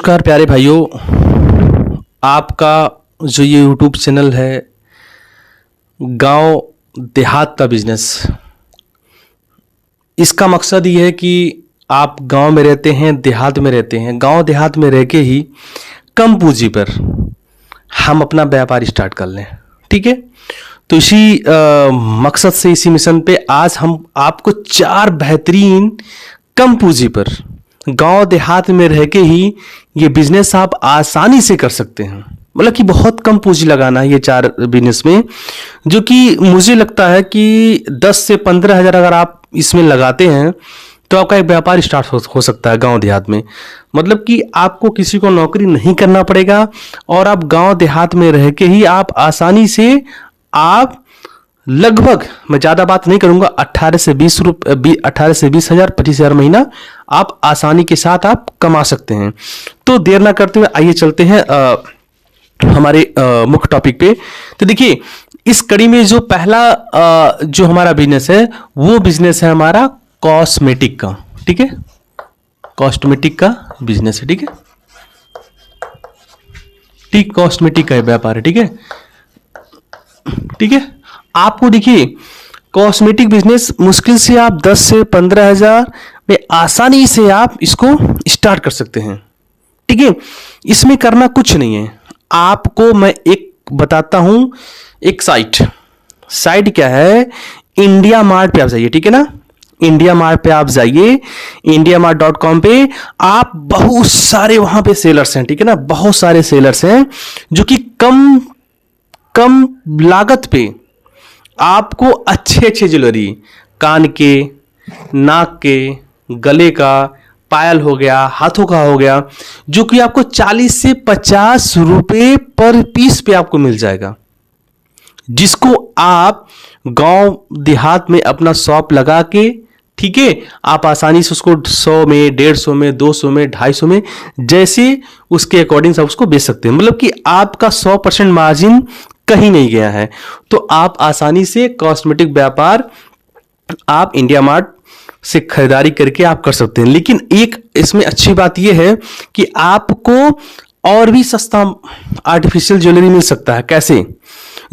नमस्कार प्यारे भाइयों, आपका जो ये यूट्यूब चैनल है गांव देहात का बिजनेस, इसका मकसद ये है कि आप गांव में रहते हैं, देहात में रहते हैं, गांव देहात में रह के ही कम पूंजी पर हम अपना व्यापार स्टार्ट कर लें। ठीक है, तो इसी मकसद से, इसी मिशन पे आज हम आपको 4 बेहतरीन कम पूंजी पर गांव देहात में रह के ही ये बिजनेस आप आसानी से कर सकते हैं। मतलब कि बहुत कम पूंजी लगाना है ये 4 बिजनेस में, जो कि मुझे लगता है कि 10 से 15 हज़ार अगर आप इसमें लगाते हैं तो आपका एक व्यापार स्टार्ट हो सकता है गांव देहात में। मतलब कि आपको किसी को नौकरी नहीं करना पड़ेगा और आप गांव देहात में रह के ही आप आसानी से आप लगभग, मैं ज़्यादा बात नहीं करूंगा, 18 से 20 हज़ार, 25 हज़ार महीना आप आसानी के साथ आप कमा सकते हैं। तो देर ना करते हुए आइए चलते हैं हमारे मुख्य टॉपिक पे। तो देखिए, इस कड़ी में जो पहला जो हमारा बिजनेस है वो बिजनेस है हमारा कॉस्मेटिक का। ठीक है, कॉस्मेटिक का बिजनेस है। ठीक है, ठीक, कॉस्मेटिक का व्यापार है। ठीक है, ठीक है, आपको देखिए कॉस्मेटिक बिजनेस मुश्किल से आप 10 से 15 हज़ार में आसानी से आप इसको स्टार्ट कर सकते हैं। ठीक है, इसमें करना कुछ नहीं है। आपको मैं एक बताता हूं, एक साइट क्या है, इंडिया मार्ट पे आप जाइए। ठीक है ना, इंडिया मार्ट पे आप जाइए, indiamart.com पे आप बहुत सारे वहां पे सेलर्स हैं। ठीक है ना, बहुत सारे सेलर्स हैं जो कि कम लागत पे आपको अच्छे ज्वेलरी, कान के, नाक के, गले का, पायल हो गया, हाथों का हो गया, जो कि आपको 40 से 50 रुपए पर पीस पे आपको मिल जाएगा, जिसको आप गांव देहात में अपना शॉप लगा के, ठीक है, आप आसानी से उसको 100 में, 150 में, 200 में, 250 में, जैसे उसके अकॉर्डिंग आप उसको बेच सकते हैं। मतलब कि आपका 100% मार्जिन कहीं नहीं गया है। तो आप आसानी से कॉस्मेटिक व्यापार आप इंडिया मार्ट से खरीदारी करके आप कर सकते हैं। लेकिन एक इसमें अच्छी बात यह है कि आपको और भी सस्ता आर्टिफिशियल ज्वेलरी मिल सकता है। कैसे?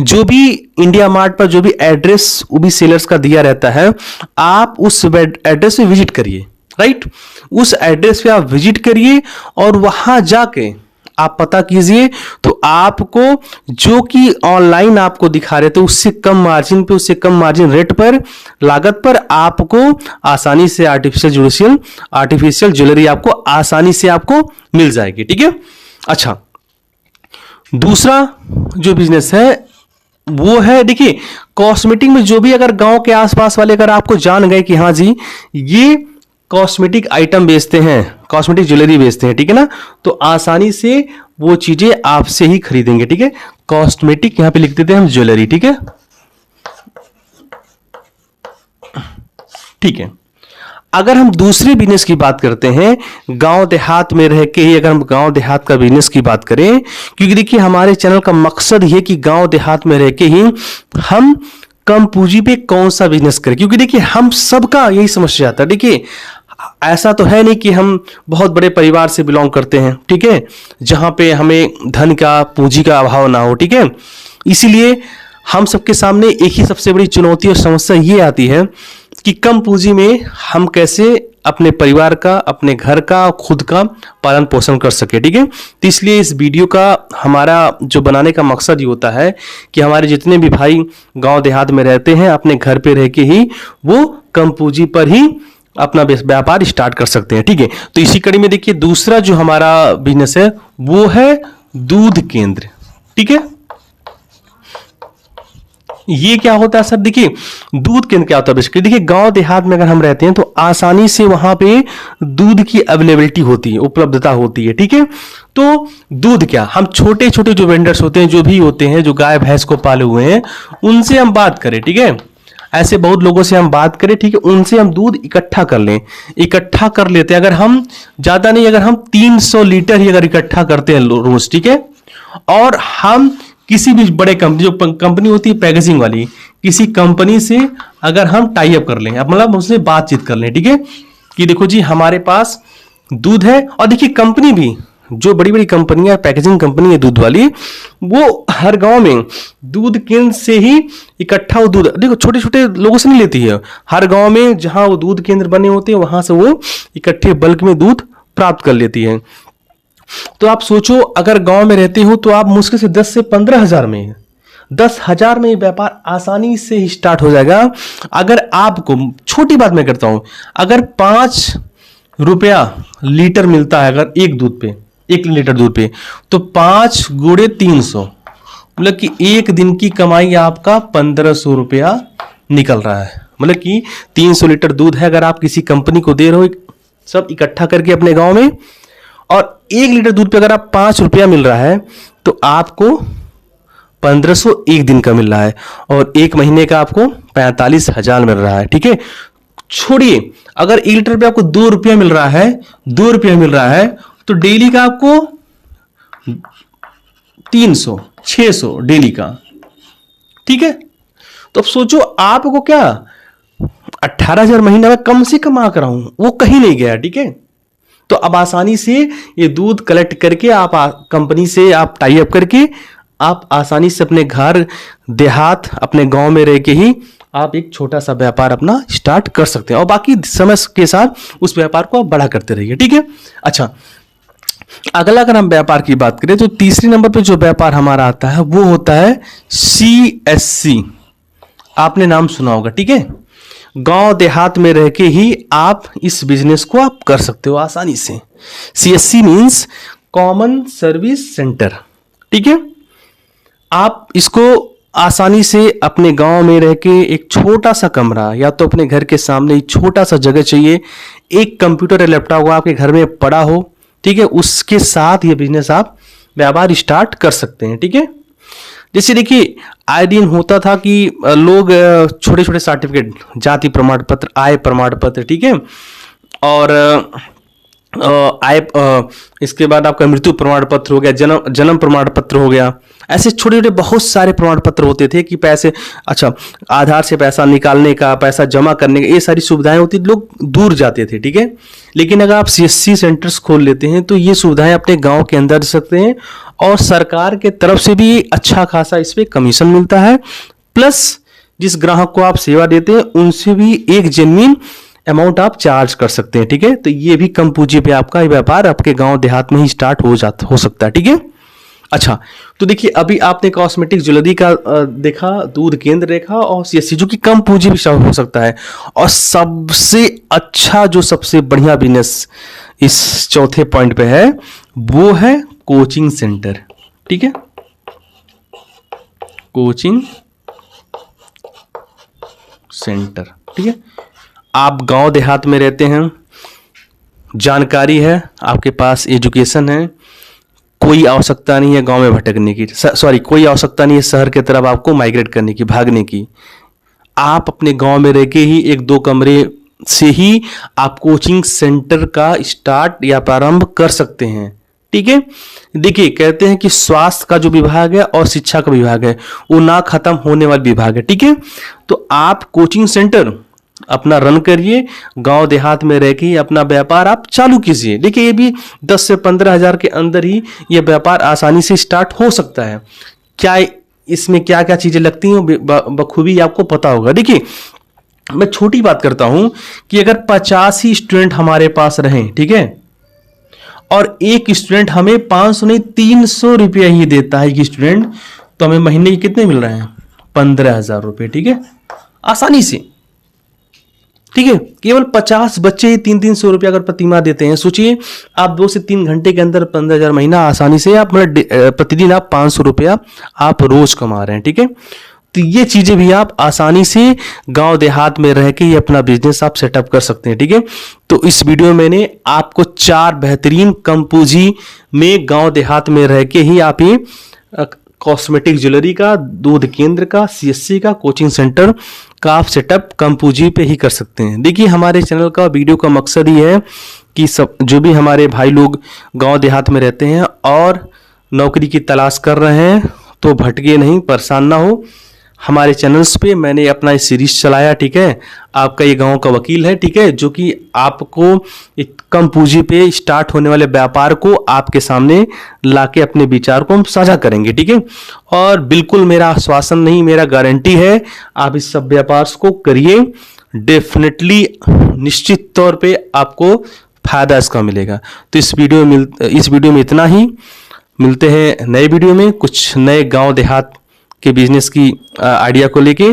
जो भी इंडिया मार्ट पर जो भी एड्रेस वो भी सेलर्स का दिया रहता है, आप उस एड्रेस पे विजिट करिए। राइट, उस एड्रेस पे आप विजिट करिए और वहां जाके आप पता कीजिए, तो आपको जो कि ऑनलाइन आपको दिखा रहे थे उससे कम मार्जिन पे, उससे कम मार्जिन रेट पर, लागत पर आपको आसानी से आर्टिफिशियल ज्वेलरी आपको आसानी से आपको मिल जाएगी। ठीक है, अच्छा, दूसरा जो बिजनेस है वो है, देखिए कॉस्मेटिक में जो भी अगर गांव के आसपास वाले अगर आपको जान गए कि हाँ जी ये कॉस्मेटिक आइटम बेचते हैं, कॉस्मेटिक ज्वेलरी बेचते हैं, ठीक है ना, तो आसानी से वो चीजें आपसे ही खरीदेंगे। ठीक है, कॉस्मेटिक यहां पे लिख देते हैं हम ज्वेलरी। ठीक है, ठीक है। अगर हम दूसरे बिजनेस की बात करते हैं, गांव देहात में रह के ही अगर हम गांव देहात का बिजनेस की बात करें, क्योंकि देखिए हमारे चैनल का मकसद ये कि गांव देहात में रह के ही हम कम पूंजी पे कौन सा बिजनेस करें, क्योंकि देखिए हम सबका यही समस्या आता है। देखिए ऐसा तो है नहीं कि हम बहुत बड़े परिवार से बिलोंग करते हैं, ठीक है, जहां पे हमें धन का, पूंजी का अभाव ना हो। ठीक है, इसीलिए हम सबके सामने एक ही सबसे बड़ी चुनौती और समस्या ये आती है कि कम पूंजी में हम कैसे अपने परिवार का, अपने घर का, खुद का पालन पोषण कर सके। ठीक है, तो इसलिए इस वीडियो का हमारा जो बनाने का मकसद ये होता है कि हमारे जितने भी भाई गांव देहात में रहते हैं, अपने घर पे रह के ही वो कम पूंजी पर ही अपना व्यापार स्टार्ट कर सकते हैं। ठीक है, तो इसी कड़ी में देखिए दूसरा जो हमारा बिजनेस है वो है दूध केंद्र। ठीक है, ये क्या होता है सर? देखिए दूध केंद्र क्या होता है बेसिकली, देखिए गांव देहात में अगर हम रहते हैं तो आसानी से वहां पे दूध की अवेलेबिलिटी होती है, उपलब्धता होती है। ठीक है, तो दूध क्या, हम छोटे छोटे जो वेंडर्स होते हैं, जो भी होते हैं, जो गाय भैंस को पाले हुए हैं, उनसे हम बात करें। ठीक है, ऐसे बहुत लोगों से हम बात करें, ठीक है, उनसे हम दूध इकट्ठा कर लें, इकट्ठा कर लेते हैं। अगर हम ज्यादा नहीं, अगर हम 300 लीटर ही अगर इकट्ठा करते हैं रोज, ठीक है, और हम किसी भी बड़े कंपनी, जो कंपनी होती है पैकेजिंग वाली, किसी कंपनी से अगर हम टाई अप कर लें, मतलब उससे बातचीत कर लें, ठीक है, कि देखो जी हमारे पास दूध है, और देखिए कंपनी भी जो बड़ी बड़ी कंपनियां, पैकेजिंग कंपनी है दूध वाली, वो हर गांव में दूध केंद्र से ही इकट्ठा वो दूध, देखो छोटे छोटे लोगों से नहीं लेती है, हर गांव में जहां वो दूध केंद्र बने होते हैं वहां से वो इकट्ठे बल्क में दूध प्राप्त कर लेती है। तो आप सोचो, अगर गांव में रहते हो तो आप मुश्किल से 10 से 15 हजार में, 10,000 में ये व्यापार आसानी से ही स्टार्ट हो जाएगा। अगर आपको, छोटी बात मैं करता हूं, अगर 5 रुपया लीटर मिलता है अगर एक दूध पे, 1 लीटर दूध पे, तो 5 गुणे 300, मतलब कि एक दिन की कमाई आपका 1500 रुपया निकल रहा है। मतलब कि 300 लीटर दूध है, अगर आप किसी कंपनी को दे रहे हो सब इकट्ठा करके अपने गांव में, और 1 लीटर दूध पे अगर आप 5 रुपया मिल रहा है तो आपको 1500 एक दिन का मिल रहा है, और एक महीने का आपको 45,000 मिल रहा है। ठीक है, छोड़िए, अगर 1 लीटर पे आपको 2 रुपया मिल रहा है, 2 रुपया मिल रहा है, तो डेली का आपको 300, 600 डेली का। ठीक है, तो अब सोचो आपको क्या 18,000 महीना में कम से कम आ कर रहा हूं, वो कहीं नहीं गया। ठीक है, तो अब आसानी से ये दूध कलेक्ट करके आप कंपनी से आप टाई अप करके आप आसानी से अपने घर देहात, अपने गांव में रह के ही आप एक छोटा सा व्यापार अपना स्टार्ट कर सकते हैं, और बाकी समय के साथ उस व्यापार को आप बड़ा करते रहिए। ठीक है, अच्छा, अगला अगर हम व्यापार की बात करें तो तीसरे नंबर पे जो व्यापार हमारा आता है वो होता है CSC। आपने नाम सुना होगा। ठीक है, गांव देहात में रह के ही आप इस बिजनेस को आप कर सकते हो आसानी से। CSC means common service centre. ठीक है, आप इसको आसानी से अपने गांव में रह के एक छोटा सा कमरा, या तो अपने घर के सामने एक छोटा सा जगह चाहिए, एक कंप्यूटर या लैपटॉप आपके घर में पड़ा हो, ठीक है, उसके साथ ये बिजनेस आप व्यापार स्टार्ट कर सकते हैं। ठीक है, जैसे देखिए आए दिन होता था कि लोग छोटे छोटे सर्टिफिकेट, जाति प्रमाण पत्र, आय प्रमाण पत्र, ठीक है, और इसके बाद आपका मृत्यु प्रमाण पत्र हो गया, जन्म प्रमाण पत्र हो गया, ऐसे छोटे छोटे बहुत सारे प्रमाण पत्र होते थे कि पैसे, अच्छा, आधार से पैसा निकालने का, पैसा जमा करने का, ये सारी सुविधाएं होती थी, लोग दूर जाते थे। ठीक है, लेकिन अगर आप CSC सेंटर्स खोल लेते हैं तो ये सुविधाएं अपने गांव के अंदर दे सकते हैं, और सरकार के तरफ से भी अच्छा खासा इस पे कमीशन मिलता है, प्लस जिस ग्राहक को आप सेवा देते हैं उनसे भी एक जेन्युइन अमाउंट आप चार्ज कर सकते हैं। ठीक है, तो ये भी कम पूंजी पे आपका ये व्यापार आपके गांव देहात में ही स्टार्ट हो सकता है। ठीक है, अच्छा, तो देखिए अभी आपने कॉस्मेटिक ज्वेलरी का देखा, दूध केंद्र देखा, और CSC जो कि कम पूंजी भी हो सकता है, और सबसे अच्छा जो सबसे बढ़िया बिजनेस इस चौथे पॉइंट पे है वो है कोचिंग सेंटर। ठीक है, कोचिंग सेंटर। ठीक है, आप गांव देहात में रहते हैं, जानकारी है, आपके पास एजुकेशन है, कोई आवश्यकता नहीं है गांव में भटकने की, सॉरी, कोई आवश्यकता नहीं है शहर की तरफ आपको माइग्रेट करने की, भागने की। आप अपने गांव में रह के ही 1-2 कमरे से ही आप कोचिंग सेंटर का स्टार्ट या प्रारंभ कर सकते हैं। ठीक है, देखिए कहते हैं कि स्वास्थ्य का जो विभाग है और शिक्षा का विभाग है वो ना खत्म होने वाला विभाग है। ठीक है, तो आप कोचिंग सेंटर अपना रन करिए, गांव देहात में रह के अपना व्यापार आप चालू कीजिए। देखिए ये भी 10 से 15 हजार के अंदर ही ये व्यापार आसानी से स्टार्ट हो सकता है। क्या इसमें क्या क्या चीजें लगती हैं बखूबी आपको पता होगा। देखिए मैं छोटी बात करता हूं कि अगर 50 ही स्टूडेंट हमारे पास रहें, ठीक है, और एक स्टूडेंट हमें 500 नहीं 300 रुपया ही देता है एक स्टूडेंट, तो हमें महीने के कितने मिल रहे हैं? 15,000 रुपये। ठीक है, आसानी से। ठीक है, केवल 50 बच्चे ही 300 रुपया अगर प्रतिमाह देते हैं, सोचिए आप 2 से 3 घंटे के अंदर 15,000 महीना आसानी से आप मतलब प्रतिदिन आप 500 रुपया आप रोज कमा रहे हैं। ठीक है, तो ये चीजें भी आप आसानी से गांव देहात में रह के ही अपना बिजनेस आप सेटअप कर सकते हैं। ठीक है, तो इस वीडियो में मैंने आपको 4 बेहतरीन कम पूंजी में गांव देहात में रह के ही आप ये कॉस्मेटिक ज्वेलरी का, दूध केंद्र का, CSC का, कोचिंग सेंटर का आप सेटअप कम पूंजी पे ही कर सकते हैं। देखिए हमारे चैनल का वीडियो का मकसद ही है कि सब जो भी हमारे भाई लोग गांव देहात में रहते हैं और नौकरी की तलाश कर रहे हैं तो भटके नहीं, परेशान ना हो। हमारे चैनल्स पे मैंने अपना सीरीज चलाया। ठीक है, आपका ये गांव का वकील है, ठीक है, जो कि आपको एक कम पूंजी पे स्टार्ट होने वाले व्यापार को आपके सामने लाके अपने विचार को हम साझा करेंगे, ठीक है। और बिल्कुल मेरा आश्वासन नहीं, मेरा गारंटी है, आप इस सब व्यापार को करिए, डेफिनेटली निश्चित तौर पे आपको फायदा इसका मिलेगा। तो इस वीडियो में इतना ही। मिलते हैं नए वीडियो में कुछ नए गांव देहात के बिजनेस की आइडिया को लेके।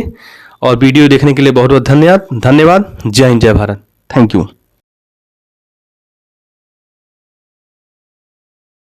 और वीडियो देखने के लिए बहुत बहुत धन्यवाद। जय हिंद, जय भारत। Thank you.